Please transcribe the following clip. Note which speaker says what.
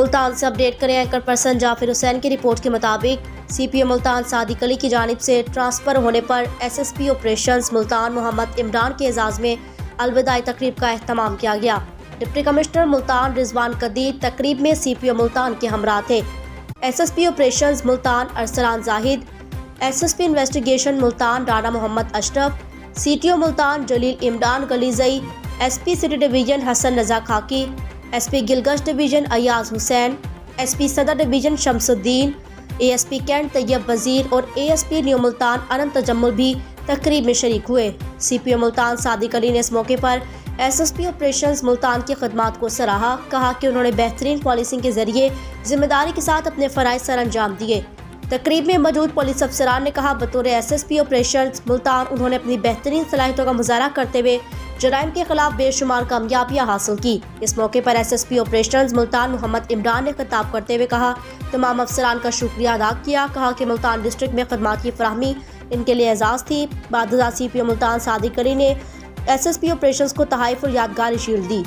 Speaker 1: ملتان سے اپڈیٹ کریں anchor person جعفر حسین کی رپورٹ کے مطابق سی پی او ملتان صادق علی کی جانب سے ٹرانسفر ہونے پر S S P operations Multan Muhammad Imran کے اعزاز میں الوداعی تقریب کا اہتمام کیا گیا۔ ڈپٹی کمشنر ملتان رضوان قدیر تقریب میں سی پی او ملتان کے ہمراہ تھے۔ S S P operations Multan Arsalan Zahid, S S P investigation Multan Rana Muhammad Ashraf, C T O Multan Jalil Imran Gilzai, S P city division Hassan Raza Khaki, S P Gulgasht division Ayaz حسین، ایس پی صدر ڈویژن شمس الدین، اے ایس پی کینٹ طیب وزیر اور A S P new Multan اننت تجمل بھی تقریب میں شریک ہوئے۔ سی پی او ملتان صادق علی نے اس موقع پر S S P operations Multan کی خدمات کو سراہا، کہا کہ انہوں نے بہترین پالیسنگ کے ذریعے ذمہ داری کے ساتھ اپنے فرائض سر انجام دیے۔ تقریب میں موجود پولیس افسران نے کہا بطور S S P operations Multan انہوں نے اپنی بہترین صلاحیتوں کا مظاہرہ کرتے ہوئے جرائم کے خلاف بے شمار کامیابیاں حاصل کی۔ اس موقع پر S S P operations Multan Muhammad Imran نے خطاب کرتے ہوئے کہا تمام افسران کا شکریہ ادا کیا، کہا کہ ملتان ڈسٹرکٹ میں خدمات کی فراہمی ان کے لیے اعزاز تھی۔ بعد ازاں سی پی او ملتان صادق علی نے ایس ایس پی آپریشنز کو تحائف اور یادگاری شیلڈ دی۔